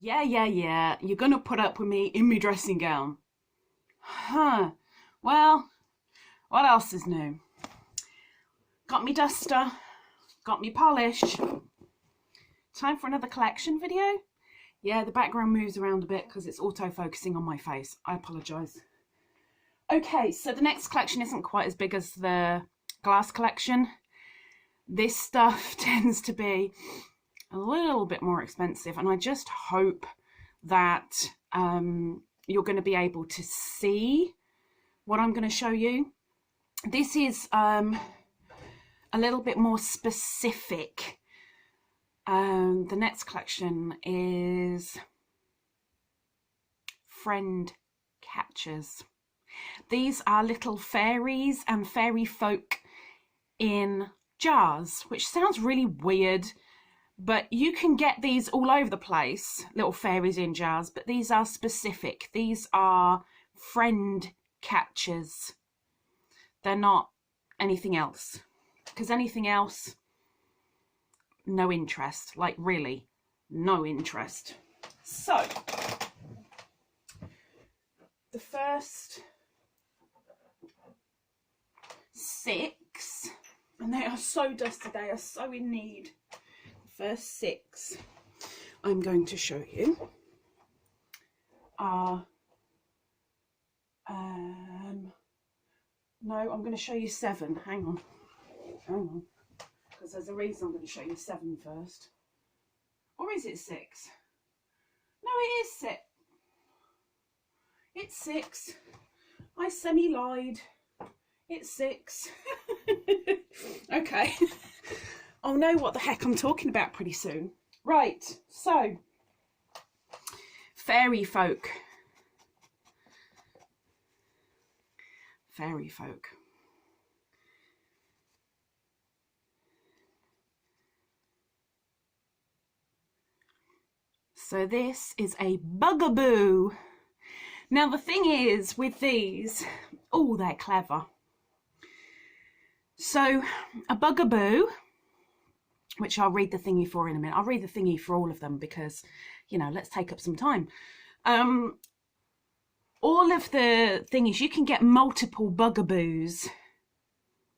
Yeah. You're gonna put up with me in my dressing gown. Huh. Well, what else is new? Got me duster. Got me polish. Time for another collection video. Yeah, the background moves around a bit because it's auto-focusing on my face. I apologise. Okay, so the next collection isn't quite as big as the glass collection. This stuff tends to be a little bit more expensive, and I just hope that you're going to be able to see what I'm going to show you. This is a little bit more specific. The next collection is friend catchers. These are little fairies and fairy folk in jars, which sounds really weird, but you can get these all over the place, little fairies in jars, but these are specific. These are friend catchers. They're not anything else, because anything else, no interest, like really no interest. So the first 6, and they are so dusty, they are so in need. The first 6 I'm going to show you are no, I'm going to show you 7. Hang on, because there's a reason I'm going to show you 7 first. Or is it 6? No, it is 6. It's 6. I semi-lied. It's 6. Okay. I'll know what the heck I'm talking about pretty soon. Right, so fairy folk. Fairy folk. So this is a bugaboo. Now the thing is with these, oh, they're clever. So a bugaboo, which I'll read the thingy for in a minute. I'll read the thingy for all of them because, you know, let's take up some time. All of the thingies, you can get multiple bugaboos,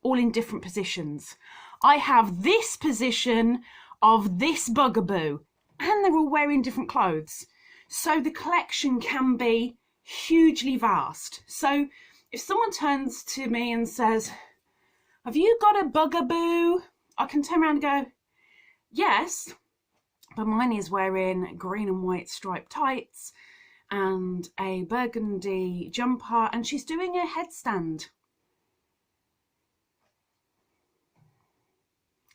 all in different positions. I have this position of this bugaboo, and they're all wearing different clothes. So the collection can be hugely vast. So if someone turns to me and says, have you got a bugaboo? I can turn around and go, yes, but mine is wearing green and white striped tights and a burgundy jumper, and she's doing a headstand.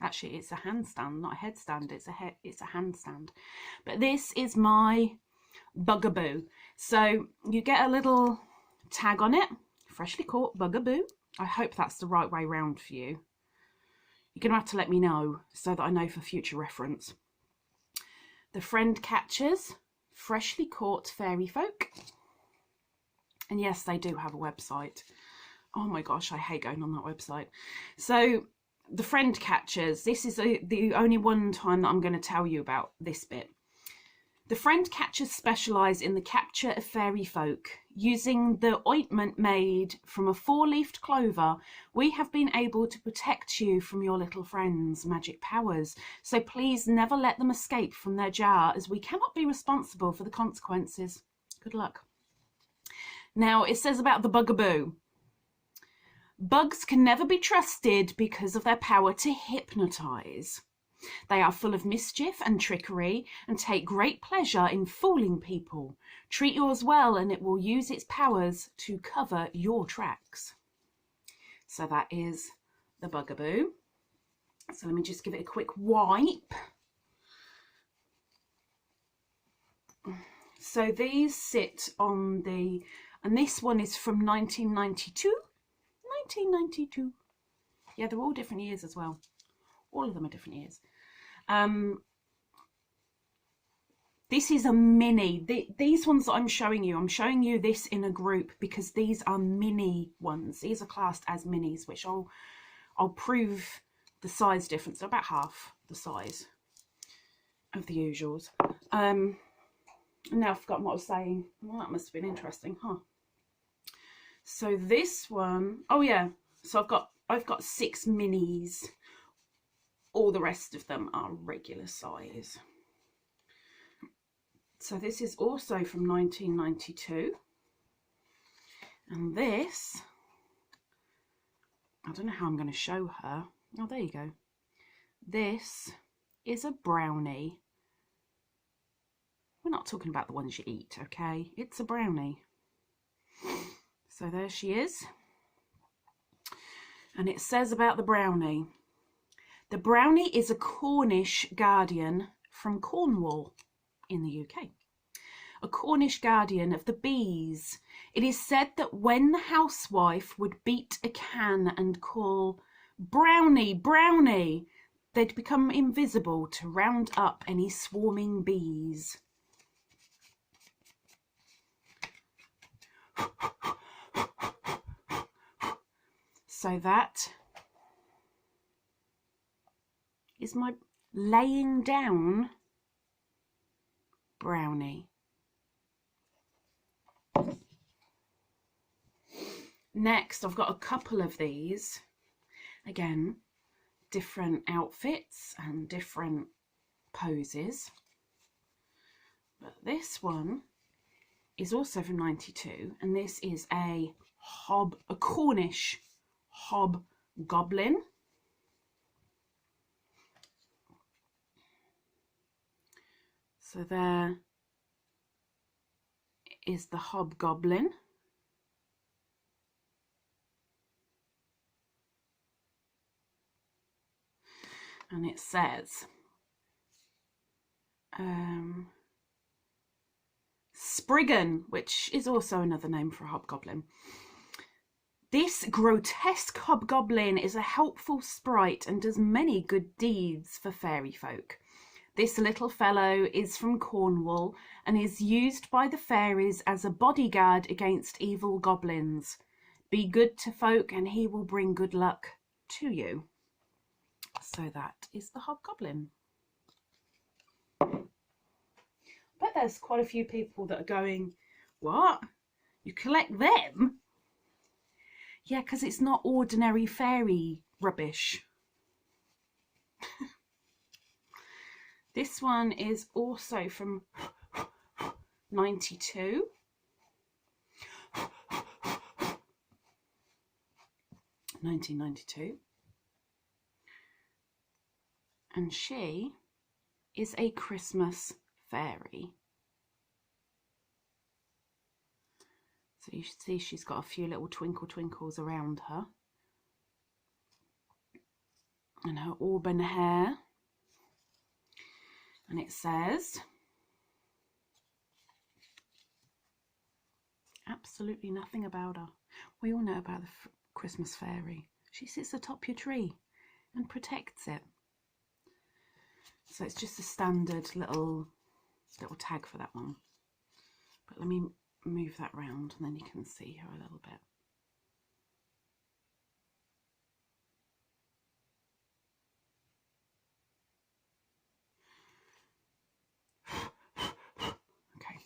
Actually, it's a handstand, not a headstand. It's a handstand. But this is my bugaboo. So you get a little tag on it, freshly caught bugaboo. I hope that's the right way round for you. You're going to have to let me know so that I know for future reference. The friend catchers, freshly caught fairy folk. And yes, they do have a website. Oh my gosh, I hate going on that website. So the friend catchers, this is the only one time that I'm going to tell you about this bit. The friend catchers specialise in the capture of fairy folk. Using the ointment made from a 4-leafed clover, we have been able to protect you from your little friends' magic powers. So please never let them escape from their jar, as we cannot be responsible for the consequences. Good luck. Now, it says about the bugaboo. Bugs can never be trusted because of their power to hypnotise. They are full of mischief and trickery and take great pleasure in fooling people. Treat yours well and it will use its powers to cover your tracks. So that is the bugaboo. So let me just give it a quick wipe. So these sit on the, and this one is from 1992. 1992. Yeah, they're all different years as well. All of them are different years. This is a mini. These ones that I'm showing you this in a group because these are mini ones. These are classed as minis, which I'll prove the size difference. They're about half the size of the usuals. Now I've forgotten what I was saying. Well, that must have been interesting, huh? So this one, oh yeah, so I've got 6 minis. All the rest of them are regular size. So this is also from 1992. And this, I don't know how I'm going to show her. Oh, there you go. This is a brownie. We're not talking about the ones you eat, okay? It's a brownie. So there she is. And it says about the brownie. The brownie is a Cornish guardian from Cornwall in the UK. A Cornish guardian of the bees. It is said that when the housewife would beat a can and call, "Brownie, brownie," they'd become invisible to round up any swarming bees. So that is my laying down brownie. Next, I've got a couple of these. Again, different outfits and different poses. But this one is also from 92, and this is a Cornish Hob Goblin. So there is the Hobgoblin. And it says, Spriggan, which is also another name for a hobgoblin. This grotesque hobgoblin is a helpful sprite and does many good deeds for fairy folk. This little fellow is from Cornwall and is used by the fairies as a bodyguard against evil goblins. Be good to folk and he will bring good luck to you. So that is the Hobgoblin. But there's quite a few people that are going, what? You collect them? Yeah, because it's not ordinary fairy rubbish. This one is also from 92. (1992). And she is a Christmas fairy. So you should see she's got a few little twinkle twinkles around her. And her auburn hair. And it says, absolutely nothing about her. We all know about the Christmas fairy. She sits atop your tree and protects it. So it's just a standard little tag for that one. But let me move that round and then you can see her a little bit. Okay.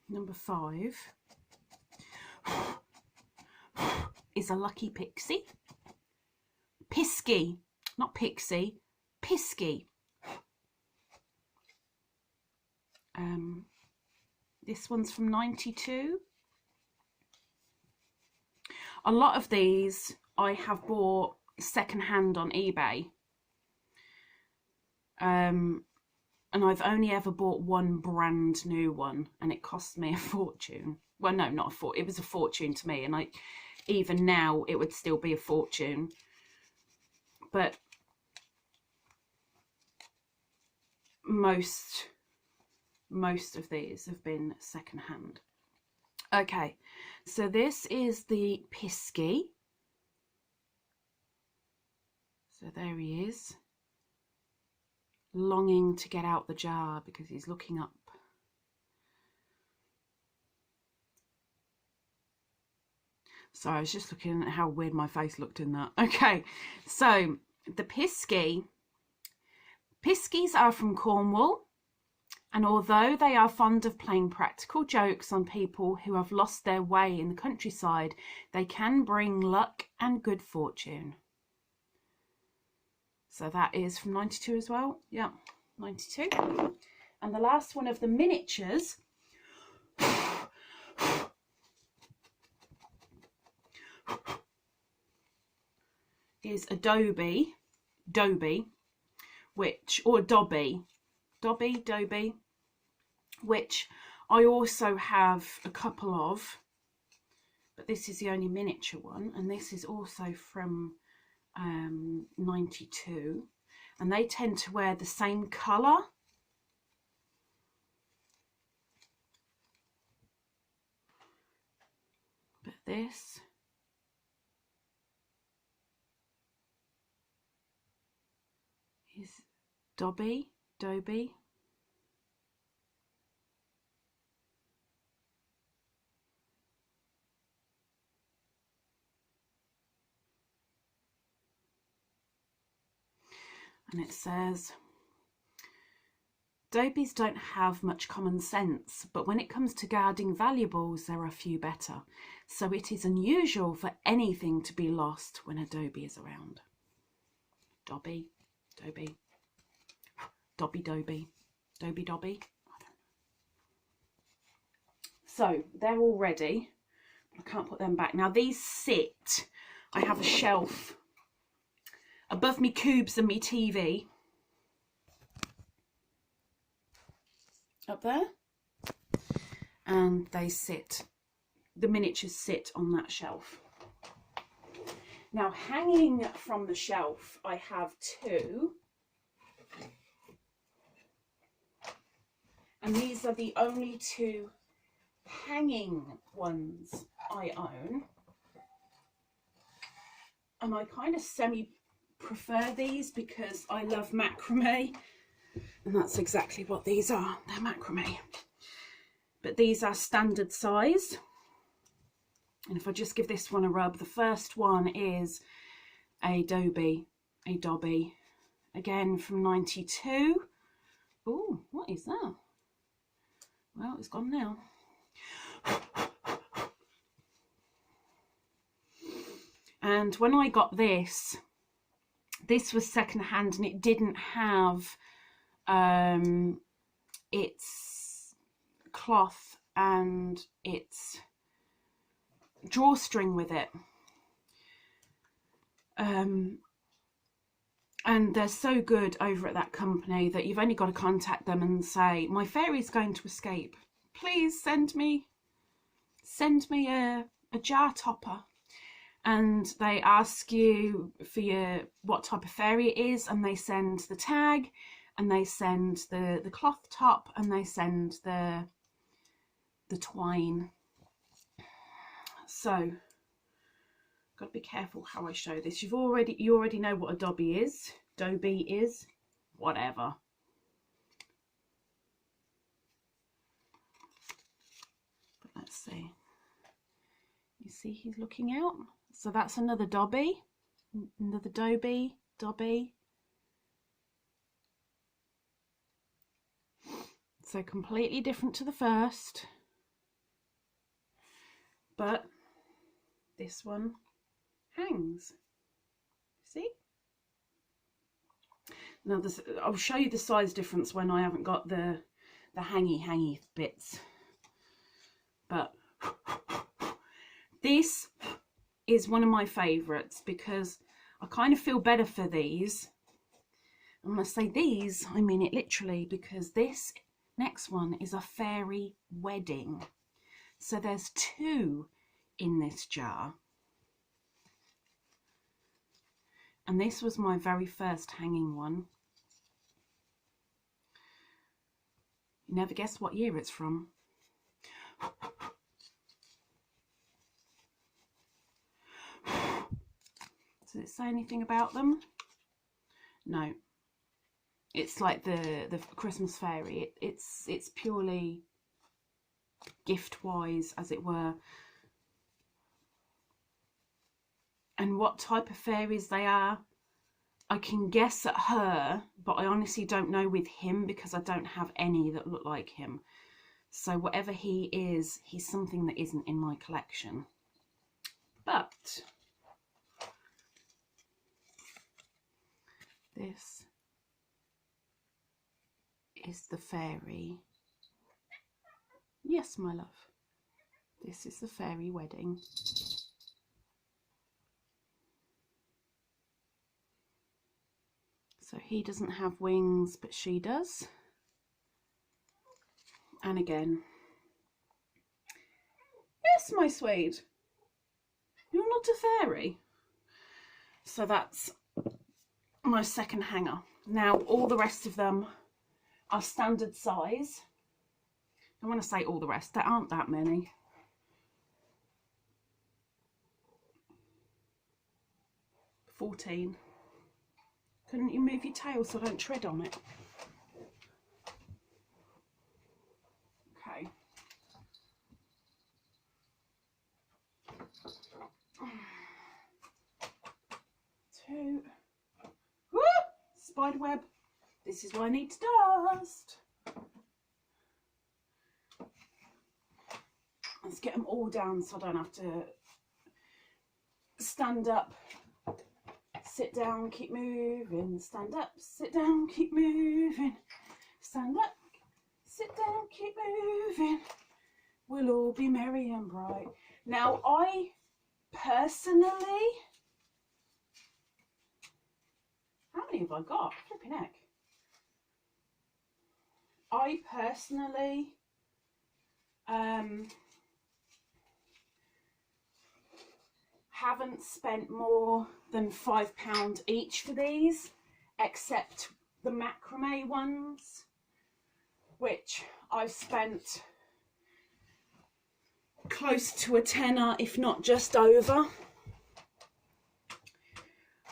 Number 5 is a lucky pixie. Pisky. Not pixie, pisky. This one's from 92. A lot of these I have bought secondhand on eBay. And I've only ever bought one brand new one and it cost me a fortune. Well, no, not a fortune. It was a fortune to me, and even now it would still be a fortune. But most of these have been secondhand. Okay, so this is the Pisky. So there he is, longing to get out the jar because he's looking up. Sorry, I was just looking at how weird my face looked in that. Okay, so the Pisky. Piskies are from Cornwall And although they are fond of playing practical jokes on people who have lost their way in the countryside, they can bring luck and good fortune. So that is from 92 as well. Yeah, 92. And the last one of the miniatures is a Dobby, which, or Dobby, which I also have a couple of, but this is the only miniature one, and this is also from 92, and they tend to wear the same colour. But this is Dobby. And it says, Dobies don't have much common sense, but when it comes to guarding valuables, there are few better. So it is unusual for anything to be lost when a Dobby is around. Dobby. So they're all ready. I can't put them back. Now these sit, I have a shelf above me cubes and me TV. Up there. And they sit, the miniatures sit on that shelf. Now hanging from the shelf, I have two. And these are the only two hanging ones I own. And I kind of prefer these because I love macrame, and that's exactly what these are. They're macrame, but these are standard size. And if I just give this one a rub, the first one is a Dobby, again from 92. Oh, what is that? Well, it's gone now. And when I got this was secondhand, and it didn't have its cloth and its drawstring with it. And they're so good over at that company that you've only got to contact them and say, my fairy's going to escape. Please send me a jar topper. And they ask you for what type of fairy it is, and they send the tag, and they send the cloth top, and they send the twine. So got to be careful how I show this. You already know what a Dobby is, whatever. But let's see. You see he's looking out. So that's another Dobby, another Dobby. So completely different to the first, but this one hangs. See? Now I'll show you the size difference when I haven't got the hangy bits. But this is one of my favourites because I kind of feel better for these. And when I say these, I mean it literally, because this next one is a fairy wedding. So there's two in this jar. And this was my very first hanging one. You never guess what year it's from. Does it say anything about them? No. It's like the Christmas fairy. It's purely gift-wise, as it were. And what type of fairies they are, I can guess at her, but I honestly don't know with him because I don't have any that look like him. So whatever he is, he's something that isn't in my collection. But this is the fairy. Yes, my love. This is the fairy wedding. So he doesn't have wings, but she does. And again, yes, my sweet, you're not a fairy. So that's my second hanger. Now all the rest of them are standard size. I want to say all the rest, there aren't that many. $14. Couldn't you move your tail so I don't tread on it? Okay. Two. Woo! Spider web. This is why I need to dust. Let's get them all down so I don't have to stand up, sit down, keep moving, stand up, sit down, keep moving, stand up, sit down, keep moving. We'll all be merry and bright. Now, I personally, how many have I got? Flipping heck. I personally haven't spent more than £5 each for these, except the macrame ones, which I've spent close to a tenner, if not just over.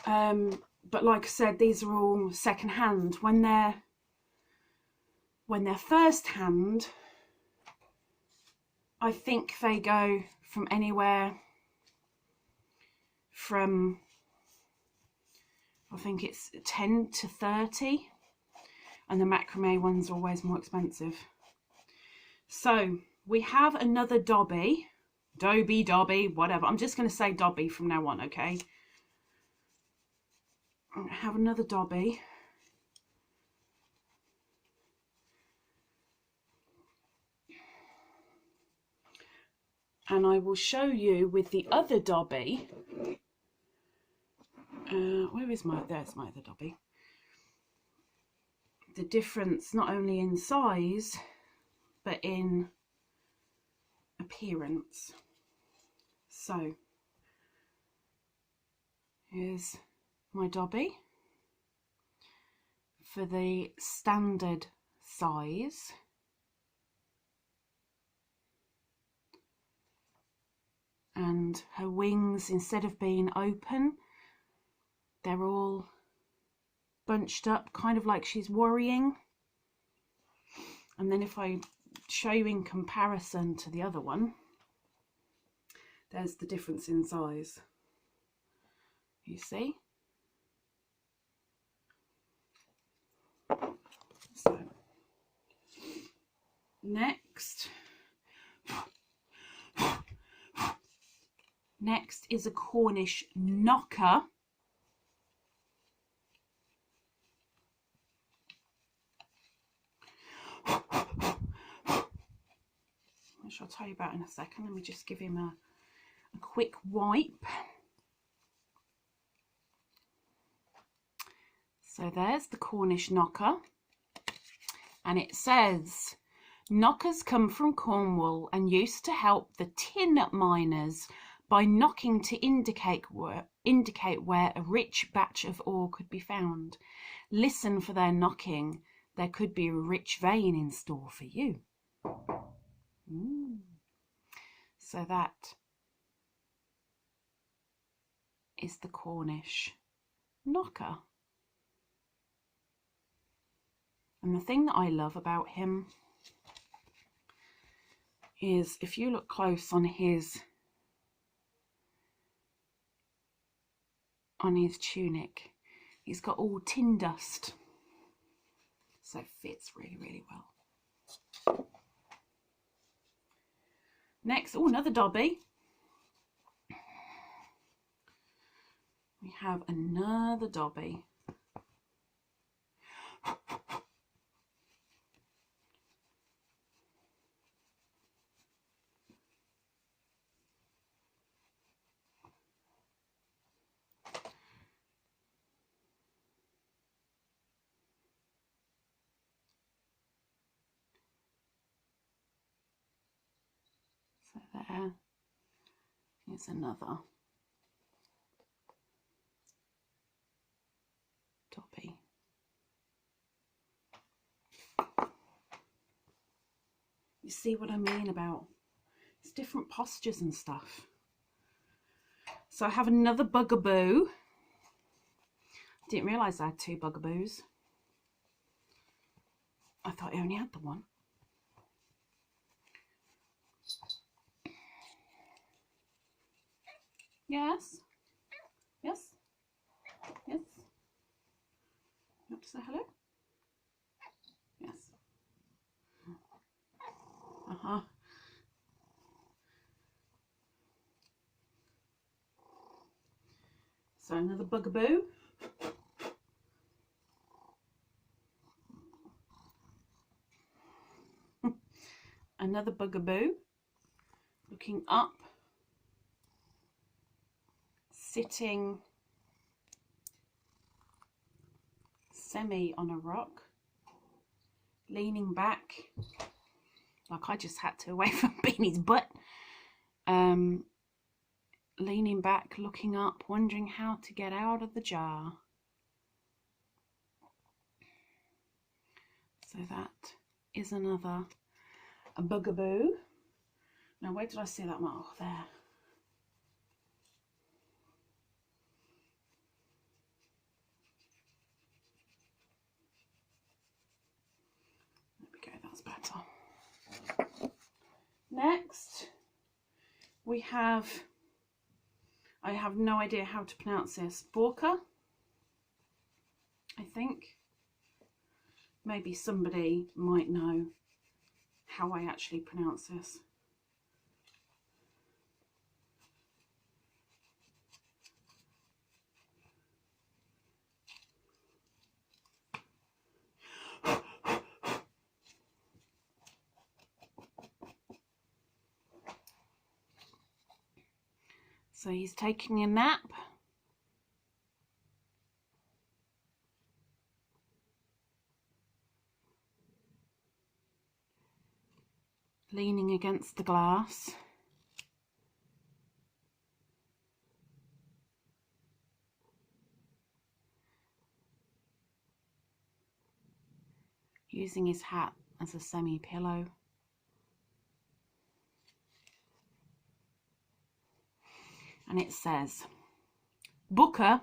But like I said, these are all second hand. When they're first hand, I think they go from anywhere from, I think it's 10 to 30, and the macrame ones are always more expensive. So we have another Dobby, whatever. I'm just going to say Dobby from now on, okay? I have another Dobby. And I will show you with the other Dobby. Where is my, there's my other Dobby. The difference not only in size, but in appearance. So, here's my Dobby for the standard size. And her wings, instead of being open, they're all bunched up, kind of like she's worrying. And then if I show you in comparison to the other one, there's the difference in size. You see? So, next is a Cornish Knocker. Which I'll tell you about in a second. Let me just give him a quick wipe. So there's the Cornish Knocker. And it says, knockers come from Cornwall and used to help the tin miners by knocking to indicate where a rich batch of ore could be found. Listen for their knocking. There could be a rich vein in store for you. So that is the Cornish Knocker. And the thing that I love about him is, if you look close on his tunic, He's got all tin dust, so it fits really, really well. Next, oh, another Dobby. We have another Dobby. So there is another Dobby. You see what I mean about it's different postures and stuff. So I have another Bugaboo. Didn't realise I had two Bugaboos. I thought I only had the one. Yes. Yes. Yes. You want to say hello? Yes. Uh-huh. So another Bugaboo. Another Bugaboo. Looking up. Sitting semi on a rock. Leaning back. Like I just had to away from Beanie's butt. Leaning back, looking up, wondering how to get out of the jar. So that is another a Bugaboo. Now where did I see that one? Oh, there. There we go, that's better. Next, we have, I have no idea how to pronounce this, Borka, I think. Maybe somebody might know how I actually pronounce this. So he's taking a nap. Leaning against the glass. Using his hat as a semi-pillow. And it says, Buka.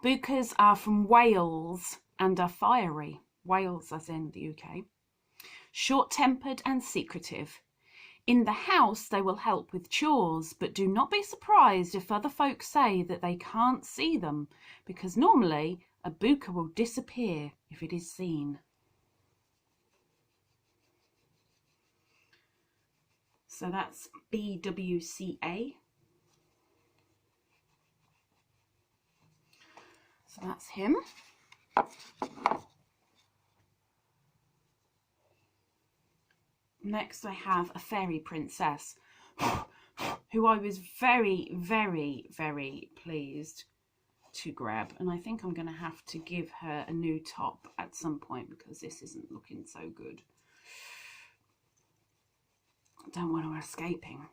Bukas are from Wales and are fiery. Wales as in the UK. Short-tempered and secretive. In the house they will help with chores, but do not be surprised if other folk say that they can't see them, because normally a Buka will disappear if it is seen. So that's BWCA. So that's him. Next I have a fairy princess who I was very, very, very pleased to grab. And I think I'm going to have to give her a new top at some point because this isn't looking so good. I don't want her escaping.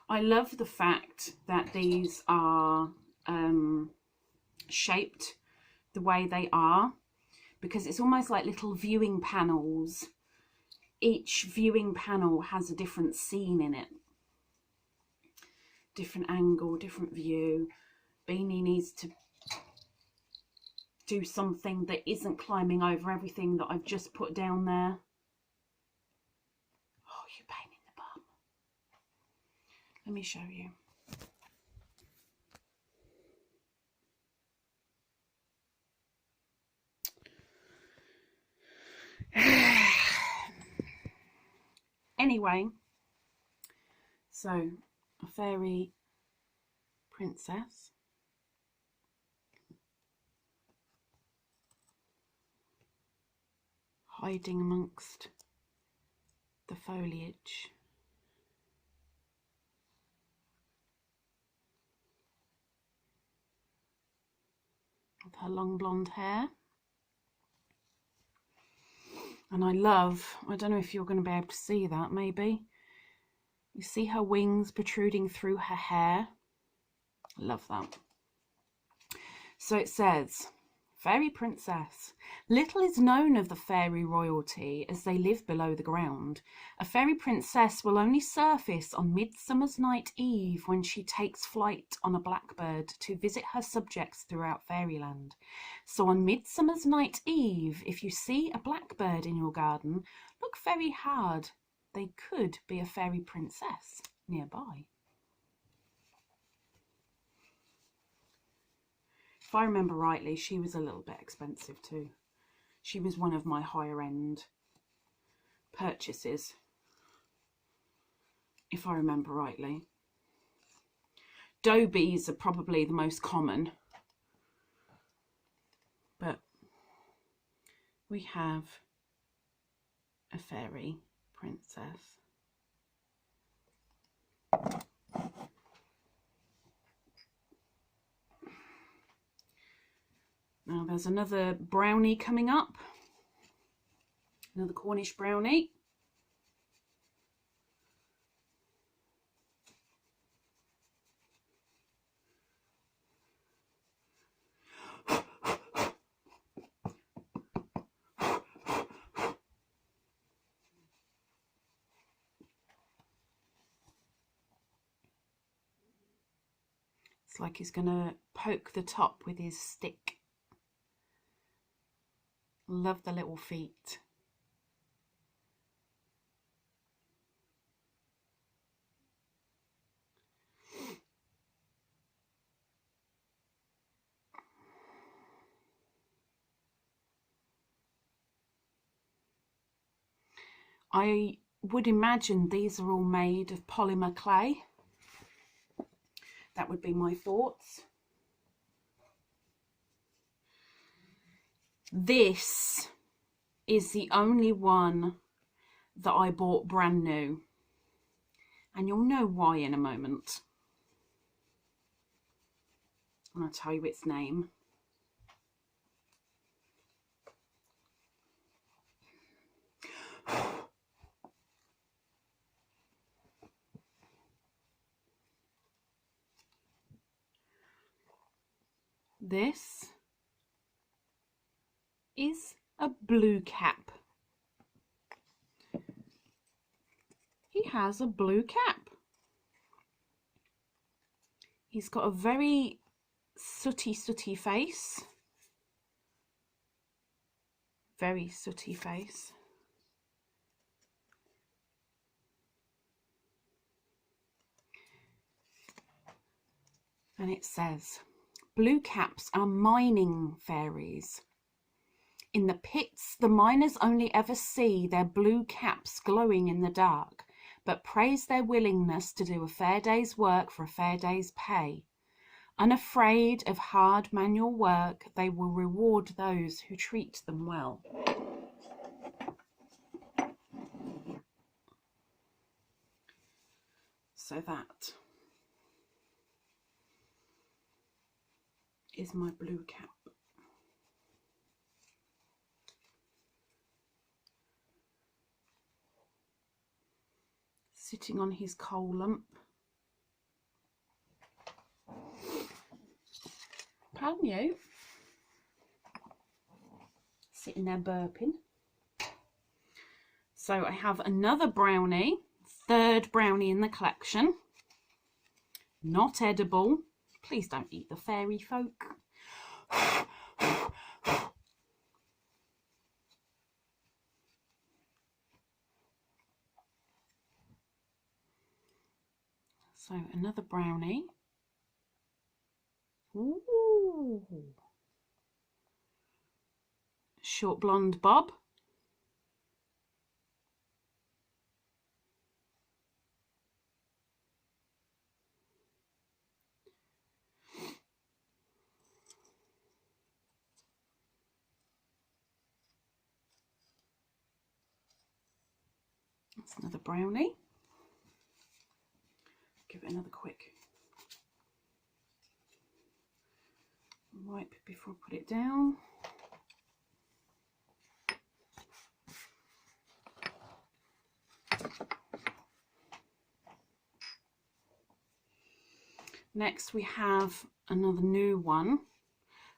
I love the fact that these are shaped the way they are, because it's almost like little viewing panels. Each viewing panel has a different scene in it. Different angle, different view. Beanie needs to do something that isn't climbing over everything that I've just put down there. Oh, you pain in the bum. Let me show you. Anyway, so a fairy princess. Hiding amongst the foliage. With her long blonde hair. And I don't know if you're going to be able to see that, maybe. You see her wings protruding through her hair. Love that. So it says, Fairy Princess. Little is known of the fairy royalty as they live below the ground. A fairy princess will only surface on Midsummer's Night Eve when she takes flight on a blackbird to visit her subjects throughout fairyland. So on Midsummer's Night Eve, if you see a blackbird in your garden, look very hard. They could be a fairy princess nearby. If I remember rightly, she was a little bit expensive too. She was one of my higher end purchases, if I remember rightly. Dobies are probably the most common, but we have a fairy princess. Now there's another brownie coming up, another Cornish brownie. It's like he's going to poke the top with his stick. Love the little feet. I would imagine these are all made of polymer clay. That would be my thoughts. This is the only one that I bought brand new, and you'll know why in a moment. And I'll tell you its name. This is a blue cap. He has a blue cap. He's got a very sooty face. Very sooty face. And it says, blue caps are mining fairies. In the pits, the miners only ever see their blue caps glowing in the dark, but praise their willingness to do a fair day's work for a fair day's pay. Unafraid of hard manual work, they will reward those who treat them well. So that is my blue cap. Sitting on his coal lump. Pardon you. Sitting there burping. So I have another brownie, third brownie in the collection. Not edible. Please don't eat the fairy folk. So another brownie. Ooh. Short blonde bob. That's another brownie. Give it another quick wipe before I put it down. Next we have another new one,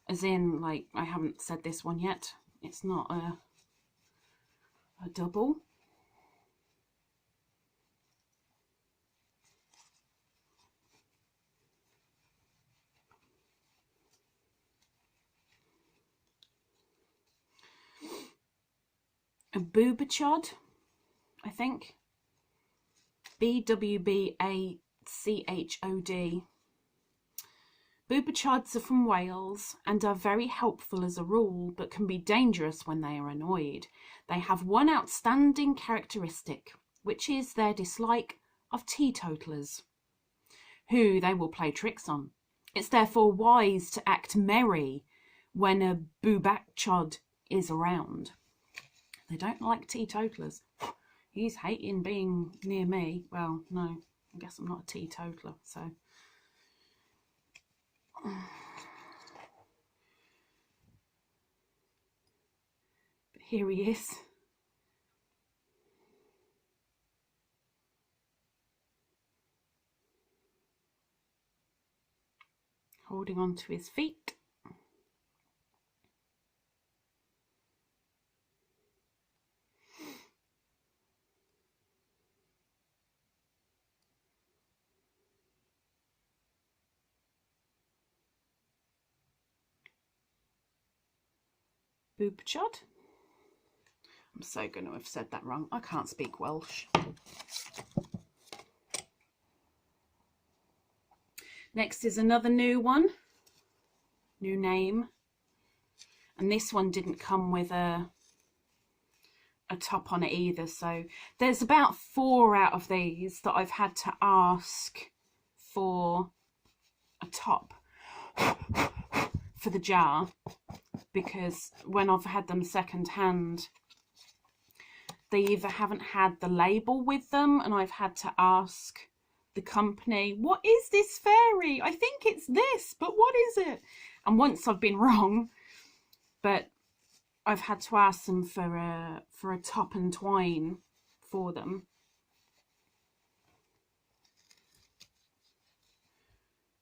as in, like, I haven't said this one yet. It's not a double. A boobachod, I think. BWBACHOD. Boobachods are from Wales and are very helpful as a rule, but can be dangerous when they are annoyed. They have one outstanding characteristic, which is their dislike of teetotalers, who they will play tricks on. It's therefore wise to act merry when a boobachod is around. They don't like teetotalers. He's hating being near me. Well, no, I guess I'm not a teetotaler, so. But here he is. Holding on to his feet. Boobachod. I'm so going to have said that wrong. I can't speak Welsh. Next is another new one. New name. And this one didn't come with a top on it either. So there's about 4 out of these that I've had to ask for a top for the jar, because when I've had them second hand, they either haven't had the label with them and I've had to ask the company, what is this fairy? I think it's this, but what is it? And once I've been wrong, but I've had to ask them for a top and twine for them.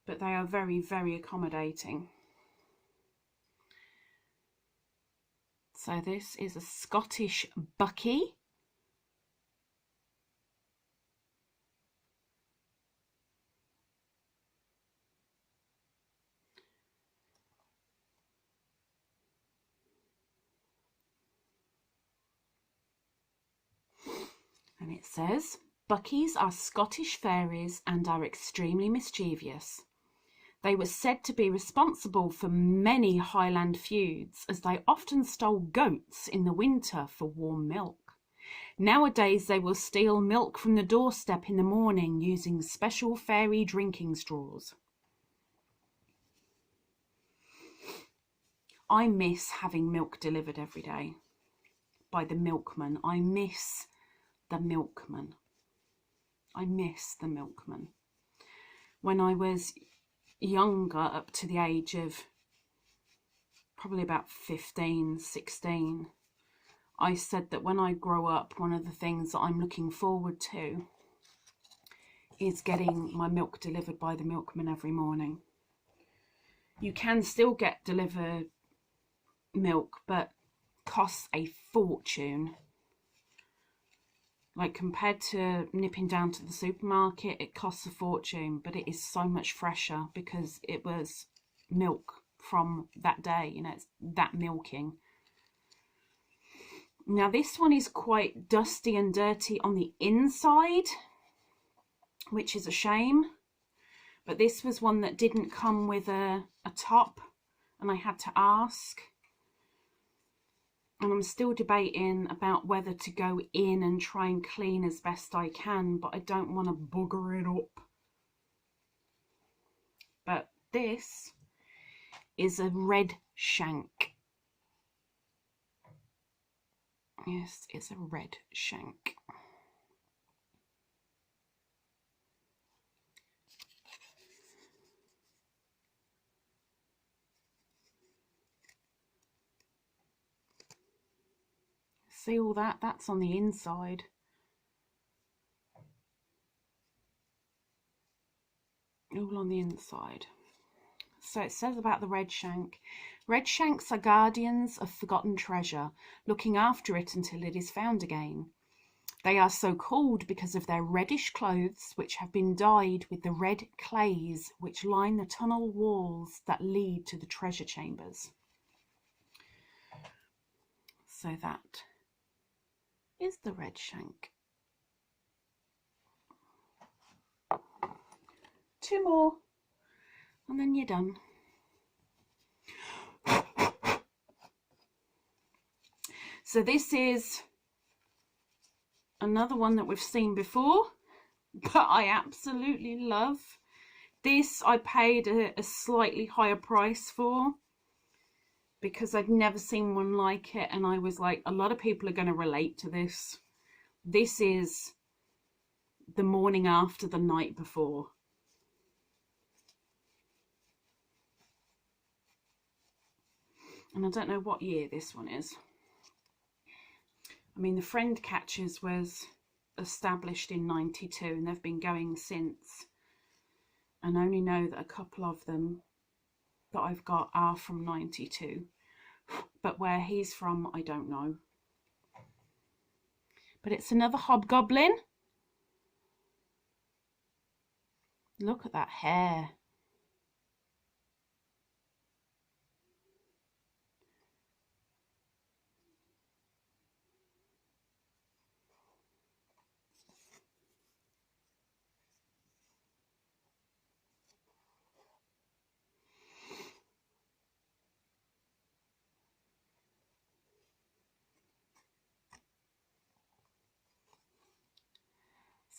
But they are very, very accommodating. So this is a Scottish Bucky. And it says, Buckies are Scottish fairies and are extremely mischievous. They were said to be responsible for many Highland feuds, as they often stole goats in the winter for warm milk. Nowadays they will steal milk from the doorstep in the morning using special fairy drinking straws. I miss having milk delivered every day by the milkman. I miss the milkman. I miss the milkman. When I was younger, up to the age of probably about 15, 16, I said that when I grow up, one of the things that I'm looking forward to is getting my milk delivered by the milkman every morning. You can still get delivered milk, but costs a fortune. Like, compared to nipping down to the supermarket, it costs a fortune, but it is so much fresher because it was milk from that day, you know, it's that milking. Now this one is quite dusty and dirty on the inside, which is a shame, but this was one that didn't come with a top, and I had to ask. And I'm still debating about whether to go in and try and clean as best I can, but I don't want to bugger it up. But this is a red shank. Yes, it's a red shank. See all that? That's on the inside. All on the inside. So it says about the red shank. Red shanks are guardians of forgotten treasure, looking after it until it is found again. They are so called because of their reddish clothes, which have been dyed with the red clays which line the tunnel walls that lead to the treasure chambers. So that is the red shank. 2 more and then you're done. So this is another one that we've seen before, but I absolutely love. This I paid a slightly higher price for because I'd never seen one like it, and I was like, a lot of people are going to relate to this. This is the morning after the night before. And I don't know what year this one is. I mean, the Friend Catchers was established in 92 and they've been going since. And I only know that a couple of them that I've got are from 92. But where he's from, I don't know. But it's another Hobgoblin. Look at that hair.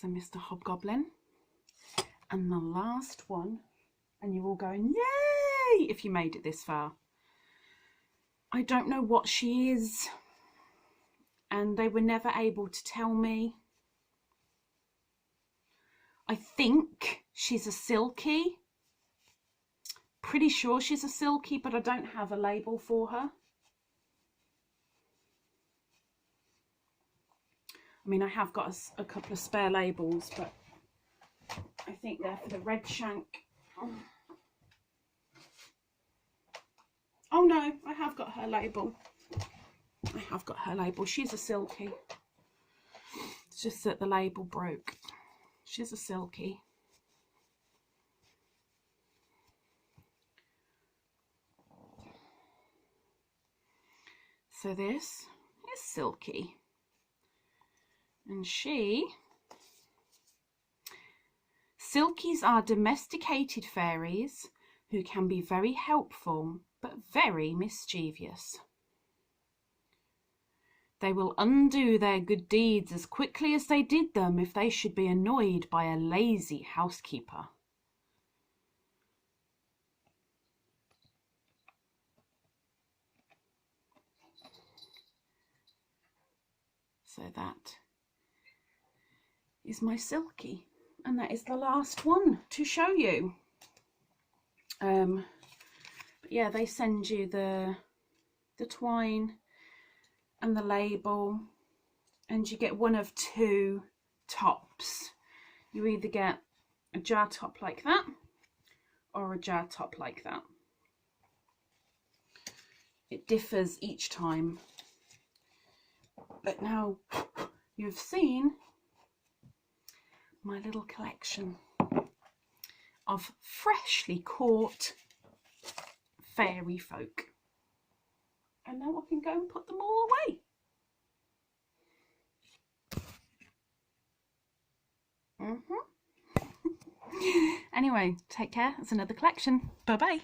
So Mr. Hobgoblin. And the last one, and you're all going, yay, if you made it this far. I don't know what she is, and they were never able to tell me. I think she's a silky. Pretty sure she's a silky, but I don't have a label for her. I mean, I have got a couple of spare labels, but I think they're for the red shank. Oh no, I have got her label. I have got her label. She's a silky. It's just that the label broke. She's a silky. So this is Silky. And Silkies are domesticated fairies who can be very helpful but very mischievous. They will undo their good deeds as quickly as they did them if they should be annoyed by a lazy housekeeper. So that is my Silky, and that is the last one to show you. But yeah, they send you the twine and the label, and you get one of two tops. You either get a jar top like that or a jar top like that. It differs each time. But now you've seen my little collection of freshly caught fairy folk. And now I can go and put them all away. Anyway, take care. It's another collection. Bye-bye.